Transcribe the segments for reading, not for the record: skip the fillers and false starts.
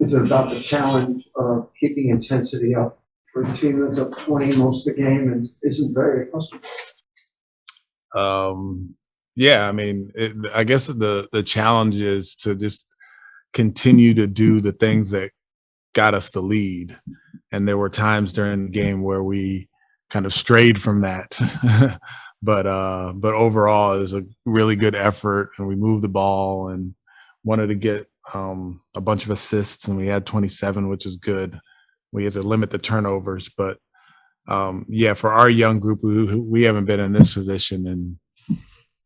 is it about the challenge of keeping intensity up for a team that's up 20 most of the game and isn't very accustomed? Yeah, I mean, I guess the challenge is to just continue to do the things that got us the lead. And there were times during the game where we kind of strayed from that. But overall it was a really good effort, and we moved the ball and wanted to get a bunch of assists, and we had 27, which is good. We had to limit the turnovers, but yeah, for our young group, we haven't been in this position, and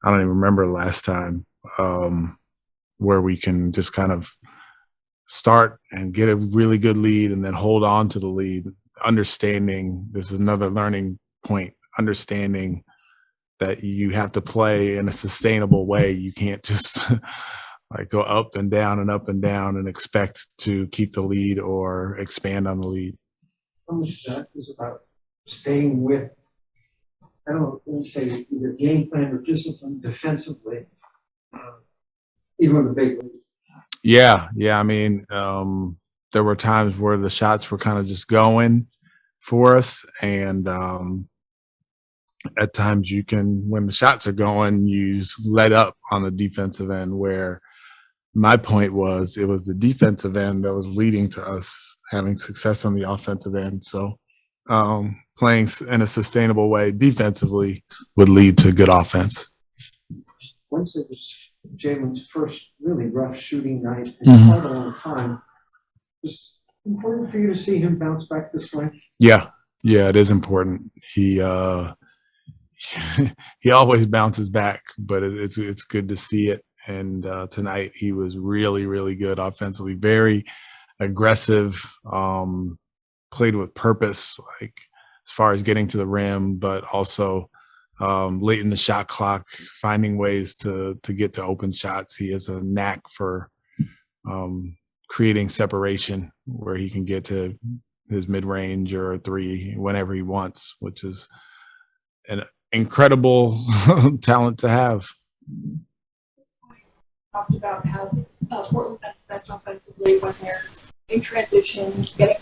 I don't even remember the last time where we can just kind of start and get a really good lead and then hold on to the lead, understanding this is another learning point, understanding that you have to play in a sustainable way. You can't just like go up and down and expect to keep the lead or expand on the lead. How much of that is about staying with, I don't know, let me say either game plan or discipline defensively, even with the big lead? Yeah. I mean, there were times where the shots were kind of just going for us, and at times you can, when the shots are going, you let up on the defensive end, where my point was it was the defensive end that was leading to us having success on the offensive end. So playing in a sustainable way defensively would lead to good offense. Wednesday was Jalen's first really rough shooting night in quite a long time. It's important for you to see him bounce back this way. Yeah, it is important. He he always bounces back, but it's good to see it. And tonight he was really, really good offensively, very aggressive, played with purpose, like as far as getting to the rim, but also late in the shot clock, finding ways to get to open shots. He has a knack for creating separation where he can get to his mid-range or a three whenever he wants, which is an incredible talent to have. Talked about how Portland's at its best offensively when they're in transition, getting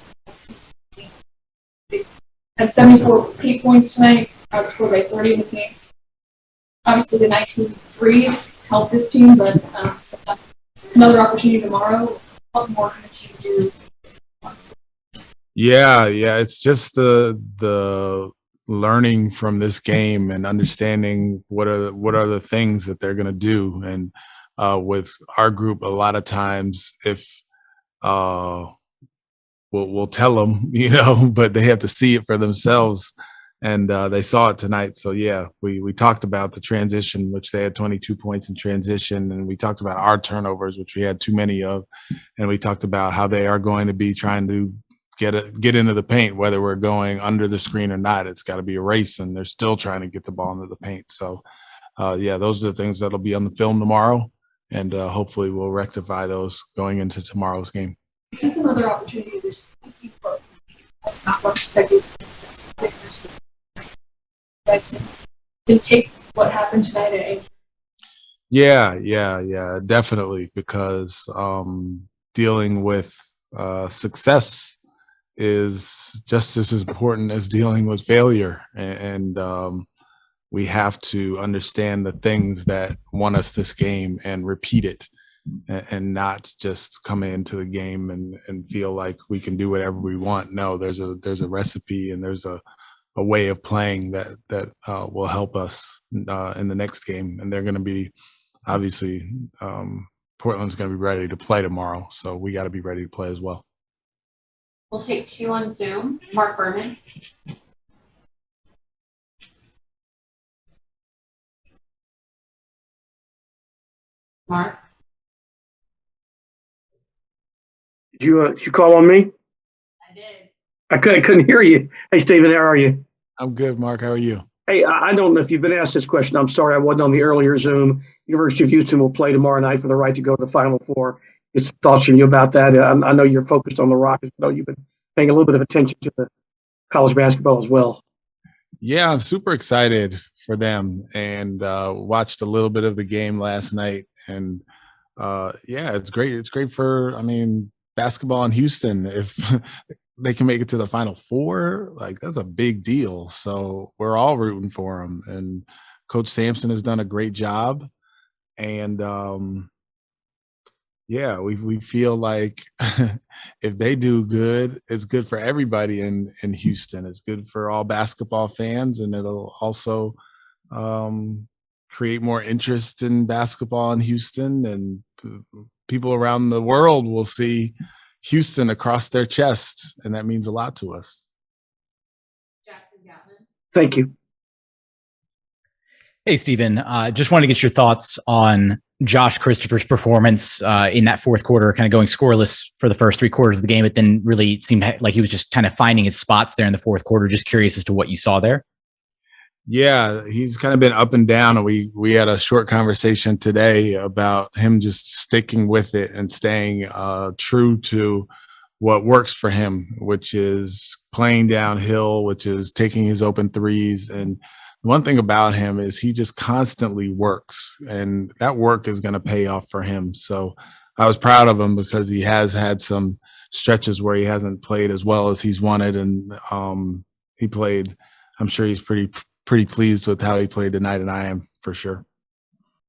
had 74 points tonight, outscored by 30 in the game. Obviously, the 19 threes helped this team, but another opportunity tomorrow. What more can the team do? Yeah, it's just the learning from this game and understanding what are the things that they're going to do. And with our group, a lot of times if we'll tell them, but they have to see it for themselves, and they saw it tonight. So yeah, we talked about the transition, which they had 22 points in transition, and we talked about our turnovers, which we had too many of, and we talked about how they are going to be trying to get into the paint, whether we're going under the screen or not. It's got to be a race, and they're still trying to get the ball into the paint. So yeah, those are the things that'll be on the film tomorrow, and hopefully we'll rectify those going into tomorrow's game. Is this another opportunity to see for not one consecutive success? You guys can take what happened tonight and Yeah, definitely, because dealing with success is just as important as dealing with failure, and we have to understand the things that won us this game and repeat it, and not just come into the game and feel like we can do whatever we want. No, there's a recipe, and there's a way of playing that will help us in the next game. And they're going to be, obviously, Portland's going to be ready to play tomorrow, so we got to be ready to play as well. We'll take two on Zoom. Mark Berman. Mark. Did you call on me? I did. I couldn't hear you. Hey, Stephen, how are you? I'm good, Mark. How are you? Hey, I don't know if you've been asked this question. I'm sorry I wasn't on the earlier Zoom. University of Houston will play tomorrow night for the right to go to the Final Four. Just thoughts from you about that. I know you're focused on the Rockets, but you've been paying a little bit of attention to the college basketball as well. Yeah, I'm super excited for them, and watched a little bit of the game last night. And yeah, it's great. It's great for, basketball in Houston. If they can make it to the Final Four, like that's a big deal. So we're all rooting for them. And Coach Sampson has done a great job. And yeah, we feel like if they do good, it's good for everybody in Houston. It's good for all basketball fans, and it'll also create more interest in basketball in Houston, and people around the world will see Houston across their chest, and that means a lot to us. Jackson Gatlin. Thank you. Hey, Stephen. Just wanted to get your thoughts on Josh Christopher's performance in that fourth quarter, kind of going scoreless for the first 3 quarters of the game. It then really seemed like he was just kind of finding his spots there in the fourth quarter. Just curious as to what you saw there. Yeah, he's kind of been up and down. We had a short conversation today about him just sticking with it and staying true to what works for him, which is playing downhill, which is taking his open threes. And one thing about him is he just constantly works, and that work is going to pay off for him. So I was proud of him because he has had some stretches where he hasn't played as well as he's wanted. And he played, I'm sure he's pretty pleased with how he played tonight, and I am for sure.